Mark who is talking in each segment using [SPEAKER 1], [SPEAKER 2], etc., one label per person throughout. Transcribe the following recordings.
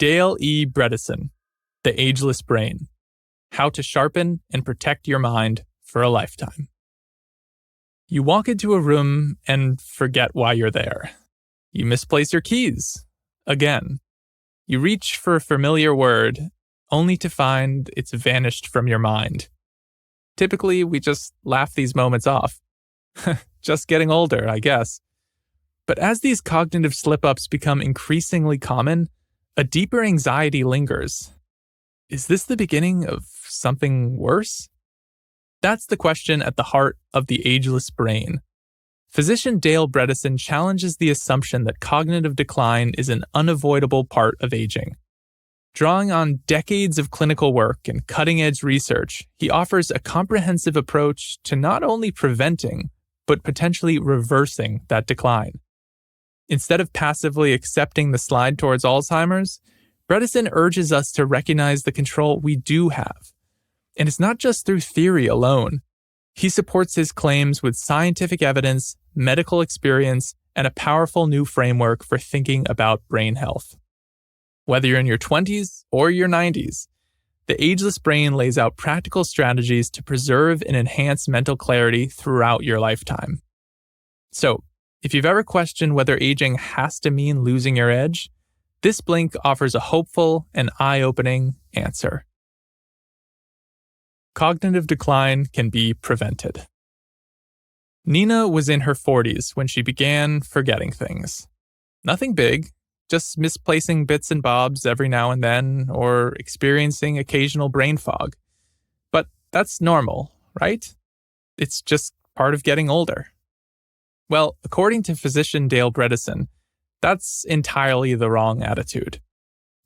[SPEAKER 1] Dale E. Bredesen, The Ageless Brain: How to Sharpen and Protect Your Mind for a Lifetime. You walk into a room and forget why you're there. You misplace your keys. Again. You reach for a familiar word, only to find it's vanished from your mind. Typically, we just laugh these moments off. Just getting older, I guess. But as these cognitive slip-ups become increasingly common, a deeper anxiety lingers. Is this the beginning of something worse? That's the question at the heart of The Ageless Brain. Physician Dale Bredesen challenges the assumption that cognitive decline is an unavoidable part of aging. Drawing on decades of clinical work and cutting-edge research, he offers a comprehensive approach to not only preventing, but potentially reversing that decline. Instead of passively accepting the slide towards Alzheimer's, Bredesen urges us to recognize the control we do have. And it's not just through theory alone. He supports his claims with scientific evidence, medical experience, and a powerful new framework for thinking about brain health. Whether you're in your 20s or your 90s, the Ageless Brain lays out practical strategies to preserve and enhance mental clarity throughout your lifetime. So, if you've ever questioned whether aging has to mean losing your edge, this blink offers a hopeful and eye-opening answer. Cognitive decline can be prevented. Nina was in her 40s when she began forgetting things. Nothing big, just misplacing bits and bobs every now and then, or experiencing occasional brain fog. But that's normal, right? It's just part of getting older. Well, according to physician Dale Bredesen, that's entirely the wrong attitude.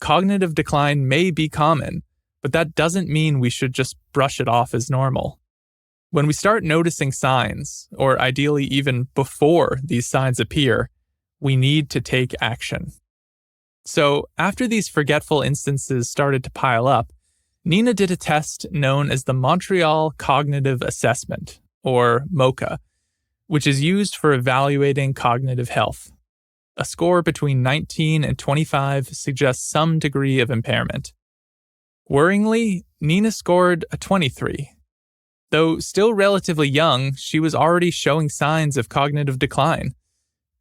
[SPEAKER 1] Cognitive decline may be common, but that doesn't mean we should just brush it off as normal. When we start noticing signs, or ideally even before these signs appear, we need to take action. So, after these forgetful instances started to pile up, Nina did a test known as the Montreal Cognitive Assessment, or MoCA, which is used for evaluating cognitive health. A score between 19 and 25 suggests some degree of impairment. Worryingly, Nina scored a 23. Though still relatively young, she was already showing signs of cognitive decline,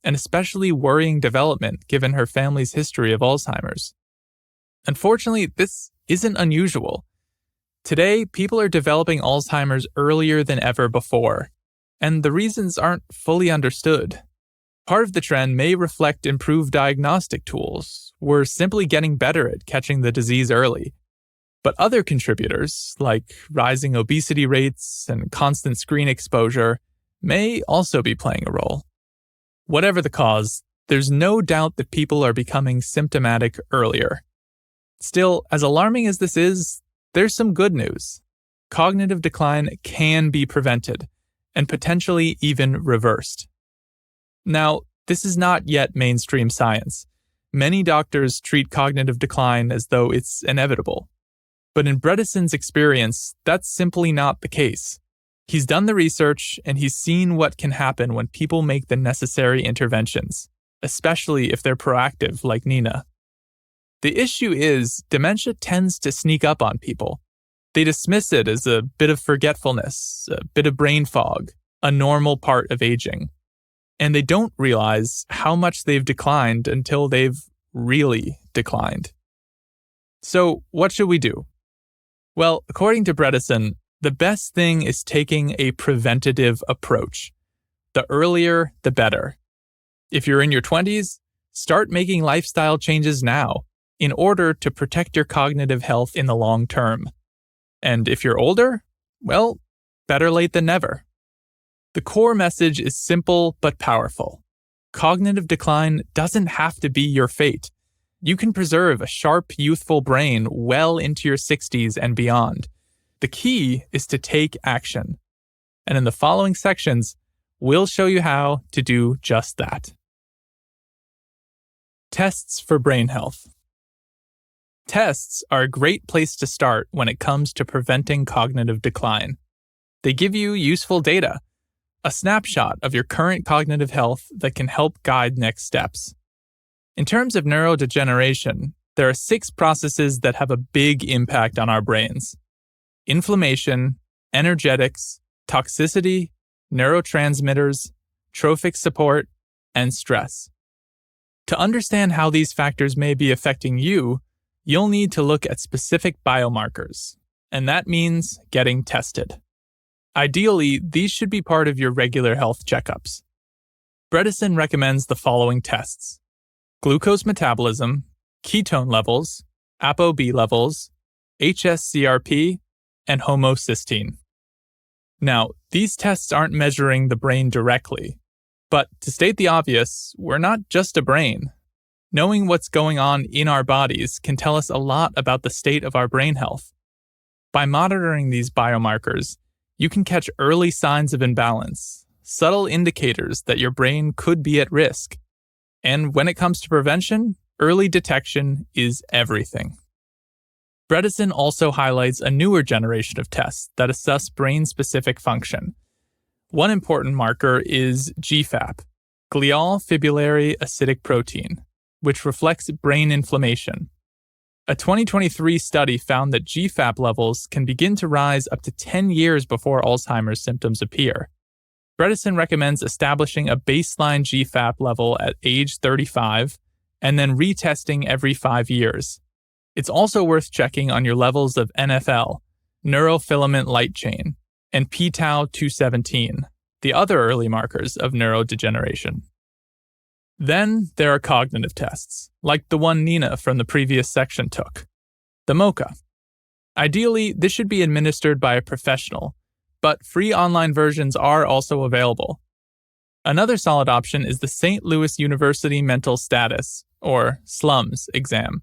[SPEAKER 1] an especially worrying development given her family's history of Alzheimer's. Unfortunately, this isn't unusual. Today, people are developing Alzheimer's earlier than ever before, and the reasons aren't fully understood. Part of the trend may reflect improved diagnostic tools. We're simply getting better at catching the disease early. But other contributors, like rising obesity rates and constant screen exposure, may also be playing a role. Whatever the cause, there's no doubt that people are becoming symptomatic earlier. Still, as alarming as this is, there's some good news. Cognitive decline can be prevented, and potentially even reversed. Now, this is not yet mainstream science. Many doctors treat cognitive decline as though it's inevitable. But in Bredesen's experience, that's simply not the case. He's done the research, and he's seen what can happen when people make the necessary interventions, especially if they're proactive like Nina. The issue is, dementia tends to sneak up on people. They dismiss it as a bit of forgetfulness, a bit of brain fog, a normal part of aging. And they don't realize how much they've declined until they've really declined. So, what should we do? Well, according to Bredesen, the best thing is taking a preventative approach. The earlier, the better. If you're in your 20s, start making lifestyle changes now in order to protect your cognitive health in the long term. And if you're older, well, better late than never. The core message is simple but powerful. Cognitive decline doesn't have to be your fate. You can preserve a sharp, youthful brain well into your 60s and beyond. The key is to take action. And in the following sections, we'll show you how to do just that. Tests for brain health. Tests are a great place to start when it comes to preventing cognitive decline. They give you useful data, a snapshot of your current cognitive health that can help guide next steps. In terms of neurodegeneration, There are 6 processes that have a big impact on our brains: inflammation, energetics, toxicity, neurotransmitters, trophic support, and stress. To understand how these factors may be affecting you, you'll need to look at specific biomarkers, and that means getting tested. Ideally, these should be part of your regular health checkups. Bredesen recommends the following tests: glucose metabolism, ketone levels, ApoB levels, hsCRP, and homocysteine. Now, these tests aren't measuring the brain directly, but to state the obvious, we're not just a brain. Knowing what's going on in our bodies can tell us a lot about the state of our brain health. By monitoring these biomarkers, you can catch early signs of imbalance, subtle indicators that your brain could be at risk. And when it comes to prevention, early detection is everything. Bredesen also highlights a newer generation of tests that assess brain-specific function. One important marker is GFAP, glial fibrillary acidic protein, which reflects brain inflammation. A 2023 study found that GFAP levels can begin to rise up to 10 years before Alzheimer's symptoms appear. Bredesen recommends establishing a baseline GFAP level at age 35 and then retesting every 5 years. It's also worth checking on your levels of NFL, neurofilament light chain, and p-tau217, the other early markers of neurodegeneration. Then there are cognitive tests, like the one Nina from the previous section took, the MoCA. Ideally, this should be administered by a professional, but free online versions are also available. Another solid option is the St. Louis University Mental Status, or SLUMS, exam.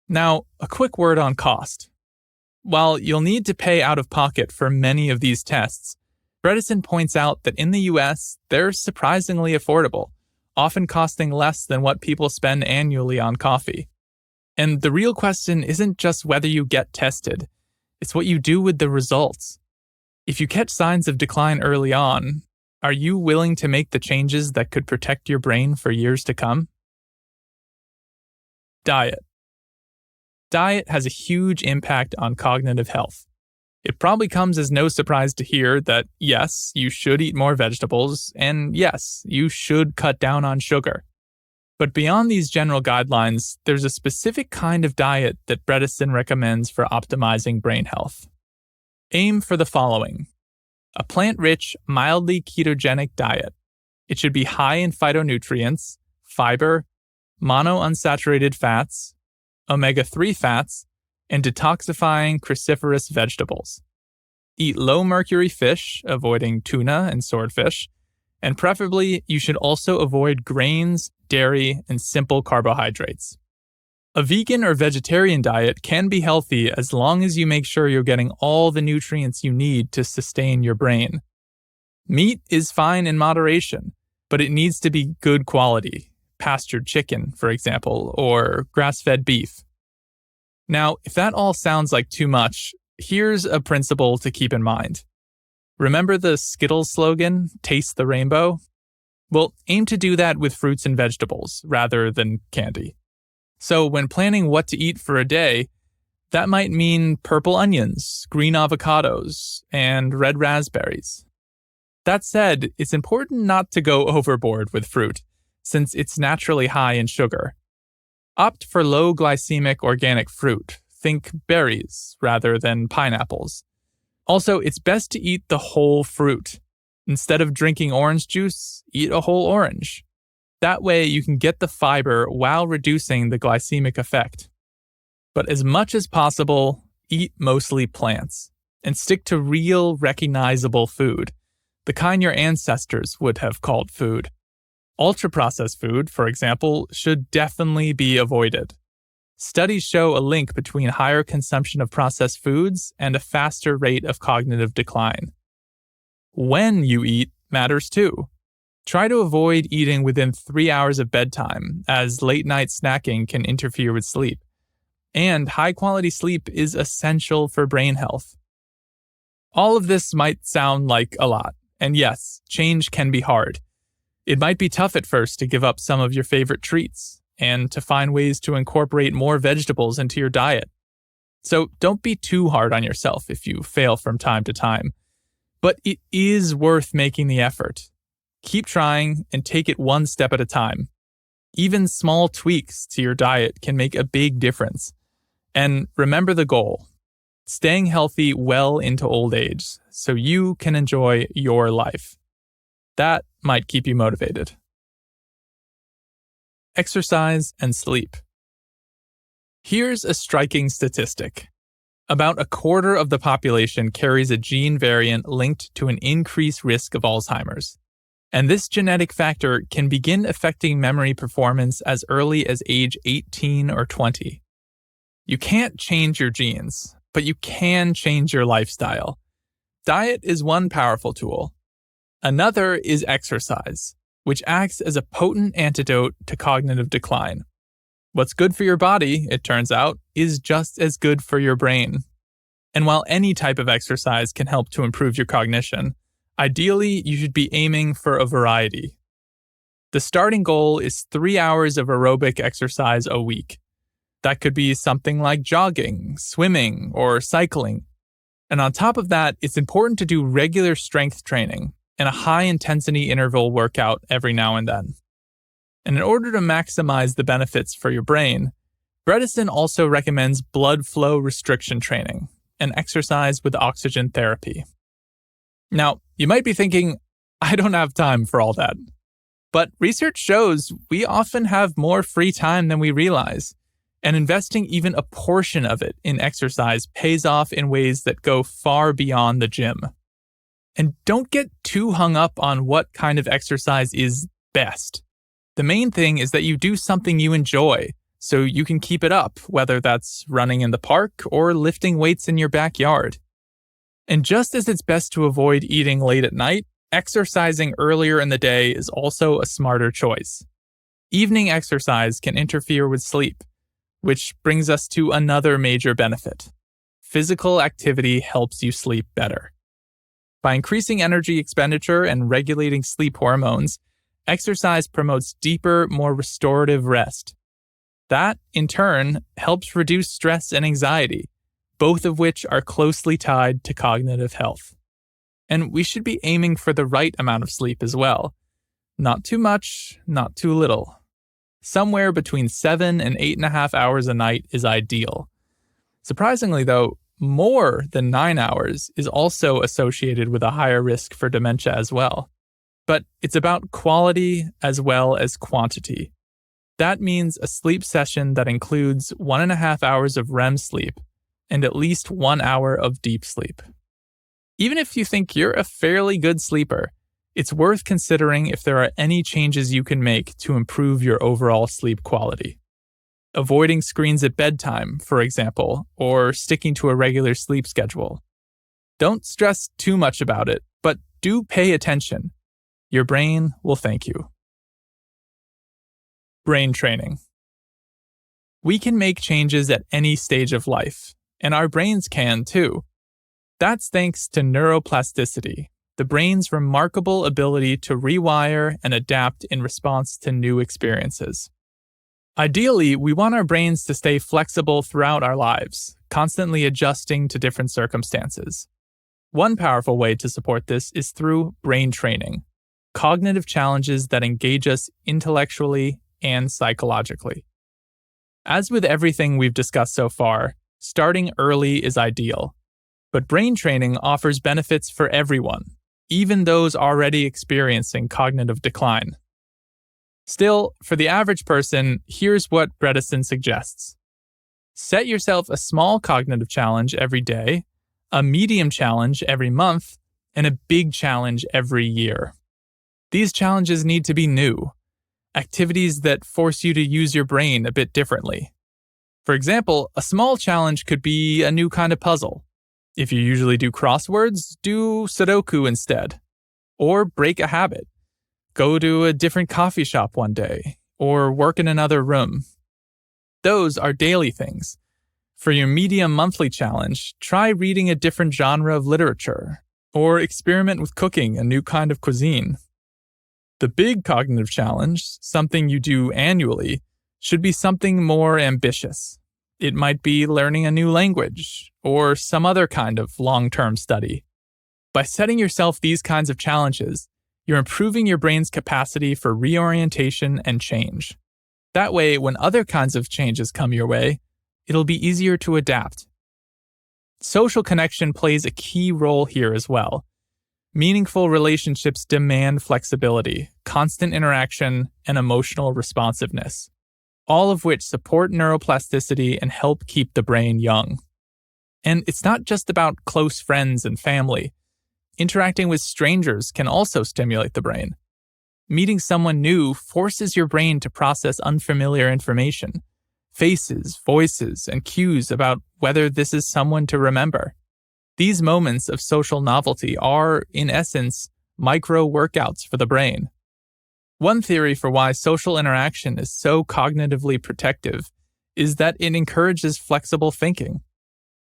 [SPEAKER 1] Now, a quick word on cost. While you'll need to pay out of pocket for many of these tests, Bredesen points out that in the US, they're surprisingly affordable, often costing less than what people spend annually on coffee. And the real question isn't just whether you get tested, it's what you do with the results. If you catch signs of decline early on, are you willing to make the changes that could protect your brain for years to come? Diet. Diet has a huge impact on cognitive health. It probably comes as no surprise to hear that yes, you should eat more vegetables, and yes, you should cut down on sugar. But beyond these general guidelines, there's a specific kind of diet that Bredesen recommends for optimizing brain health. Aim for the following: a plant-rich, mildly ketogenic diet. It should be high in phytonutrients, fiber, monounsaturated fats, omega-3 fats, and detoxifying cruciferous vegetables. Eat low-mercury fish, avoiding tuna and swordfish, and preferably you should also avoid grains, dairy, and simple carbohydrates. A vegan or vegetarian diet can be healthy as long as you make sure you're getting all the nutrients you need to sustain your brain. Meat is fine in moderation, but it needs to be good quality, pastured chicken, for example, or grass-fed beef. Now, if that all sounds like too much, here's a principle to keep in mind. Remember the Skittles slogan, "Taste the rainbow"? Well, aim to do that with fruits and vegetables rather than candy. So when planning what to eat for a day, that might mean purple onions, green avocados, and red raspberries. That said, it's important not to go overboard with fruit, since it's naturally high in sugar. Opt for low glycemic organic fruit. Think berries rather than pineapples. Also, it's best to eat the whole fruit. Instead of drinking orange juice, eat a whole orange. That way you can get the fiber while reducing the glycemic effect. But as much as possible, eat mostly plants and stick to real, recognizable food, the kind your ancestors would have called food. Ultra-processed food, for example, should definitely be avoided. Studies show a link between higher consumption of processed foods and a faster rate of cognitive decline. When you eat matters too. Try to avoid eating within 3 hours of bedtime, as late-night snacking can interfere with sleep. And high-quality sleep is essential for brain health. All of this might sound like a lot, and yes, change can be hard. It might be tough at first to give up some of your favorite treats, and to find ways to incorporate more vegetables into your diet. So don't be too hard on yourself if you fail from time to time. But it is worth making the effort. Keep trying and take it one step at a time. Even small tweaks to your diet can make a big difference. And remember the goal: staying healthy well into old age so you can enjoy your life. That might keep you motivated. Exercise and sleep. Here's a striking statistic. About a quarter of the population carries a gene variant linked to an increased risk of Alzheimer's. And this genetic factor can begin affecting memory performance as early as age 18 or 20. You can't change your genes, but you can change your lifestyle. Diet is one powerful tool. Another is exercise, which acts as a potent antidote to cognitive decline. What's good for your body, it turns out, is just as good for your brain. And while any type of exercise can help to improve your cognition, ideally you should be aiming for a variety. The starting goal is 3 hours of aerobic exercise a week. That could be something like jogging, swimming, or cycling. And on top of that, it's important to do regular strength training and a high-intensity interval workout every now and then. And in order to maximize the benefits for your brain, Bredesen also recommends blood flow restriction training and exercise with oxygen therapy. Now, you might be thinking, I don't have time for all that. But research shows we often have more free time than we realize, and investing even a portion of it in exercise pays off in ways that go far beyond the gym. And don't get too hung up on what kind of exercise is best. The main thing is that you do something you enjoy, so you can keep it up, whether that's running in the park or lifting weights in your backyard. And just as it's best to avoid eating late at night, exercising earlier in the day is also a smarter choice. Evening exercise can interfere with sleep, which brings us to another major benefit. Physical activity helps you sleep better. By increasing energy expenditure and regulating sleep hormones, exercise promotes deeper, more restorative rest. That, in turn, helps reduce stress and anxiety, both of which are closely tied to cognitive health. And we should be aiming for the right amount of sleep as well. Not too much, not too little. Somewhere between 7 and 8.5 hours a night is ideal. Surprisingly, though, more than 9 hours is also associated with a higher risk for dementia as well. But it's about quality as well as quantity. That means a sleep session that includes 1.5 hours of REM sleep and at least 1 hour of deep sleep. Even if you think you're a fairly good sleeper, it's worth considering if there are any changes you can make to improve your overall sleep quality. Avoiding screens at bedtime, for example, or sticking to a regular sleep schedule. Don't stress too much about it, but do pay attention. Your brain will thank you. Brain training. We can make changes at any stage of life, and our brains can too. That's thanks to neuroplasticity, the brain's remarkable ability to rewire and adapt in response to new experiences. Ideally, we want our brains to stay flexible throughout our lives, constantly adjusting to different circumstances. One powerful way to support this is through brain training, cognitive challenges that engage us intellectually and psychologically. As with everything we've discussed so far, starting early is ideal, but brain training offers benefits for everyone, even those already experiencing cognitive decline. Still, for the average person, here's what Bredesen suggests. Set yourself a small cognitive challenge every day, a medium challenge every month, and a big challenge every year. These challenges need to be new, activities that force you to use your brain a bit differently. For example, a small challenge could be a new kind of puzzle. If you usually do crosswords, do Sudoku instead. Or break a habit. Go to a different coffee shop one day, or work in another room. Those are daily things. For your medium monthly challenge, try reading a different genre of literature, or experiment with cooking a new kind of cuisine. The big cognitive challenge, something you do annually, should be something more ambitious. It might be learning a new language or some other kind of long-term study. By setting yourself these kinds of challenges, you're improving your brain's capacity for reorientation and change. That way, when other kinds of changes come your way, it'll be easier to adapt. Social connection plays a key role here as well. Meaningful relationships demand flexibility, constant interaction, and emotional responsiveness, all of which support neuroplasticity and help keep the brain young. And it's not just about close friends and family. Interacting with strangers can also stimulate the brain. Meeting someone new forces your brain to process unfamiliar information, faces, voices, and cues about whether this is someone to remember. These moments of social novelty are, in essence, micro-workouts for the brain. One theory for why social interaction is so cognitively protective is that it encourages flexible thinking.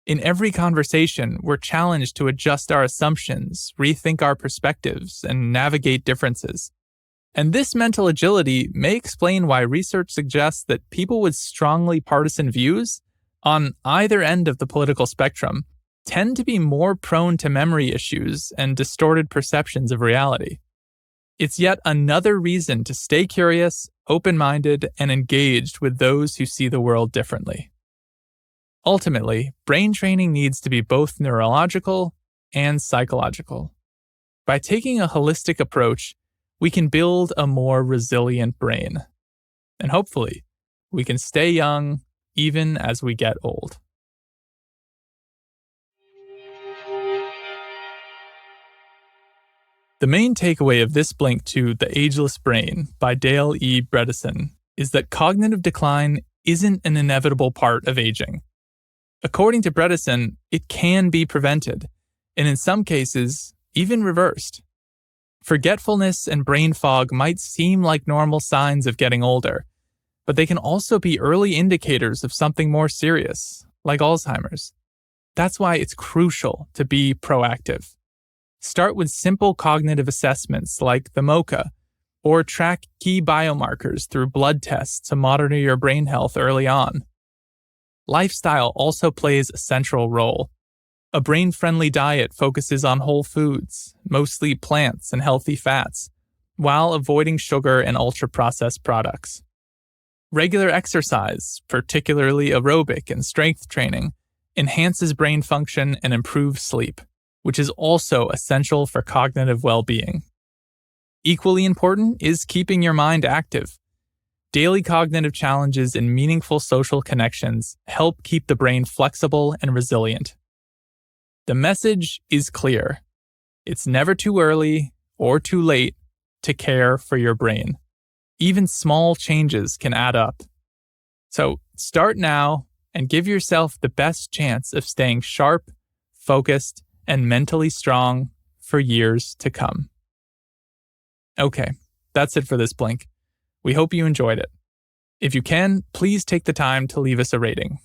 [SPEAKER 1] In every conversation, we're challenged to adjust our assumptions, rethink our perspectives, and navigate differences. And this mental agility may explain why research suggests that people with strongly partisan views, on either end of the political spectrum, tend to be more prone to memory issues and distorted perceptions of reality. It's yet another reason to stay curious, open-minded, and engaged with those who see the world differently. Ultimately, brain training needs to be both neurological and psychological. By taking a holistic approach, we can build a more resilient brain. And hopefully, we can stay young even as we get old. The main takeaway of this blink to The Ageless Brain by Dale E. Bredesen is that cognitive decline isn't an inevitable part of aging. According to Bredesen, it can be prevented, and in some cases, even reversed. Forgetfulness and brain fog might seem like normal signs of getting older, but they can also be early indicators of something more serious, like Alzheimer's. That's why it's crucial to be proactive. Start with simple cognitive assessments like the MoCA, or track key biomarkers through blood tests to monitor your brain health early on. Lifestyle also plays a central role. A brain-friendly diet focuses on whole foods, mostly plants and healthy fats, while avoiding sugar and ultra-processed products. Regular exercise, particularly aerobic and strength training, enhances brain function and improves sleep, which is also essential for cognitive well-being. Equally important is keeping your mind active. Daily cognitive challenges and meaningful social connections help keep the brain flexible and resilient. The message is clear. It's never too early or too late to care for your brain. Even small changes can add up. So start now and give yourself the best chance of staying sharp, focused, and mentally strong for years to come. Okay, that's it for this blink. We hope you enjoyed it. If you can, please take the time to leave us a rating.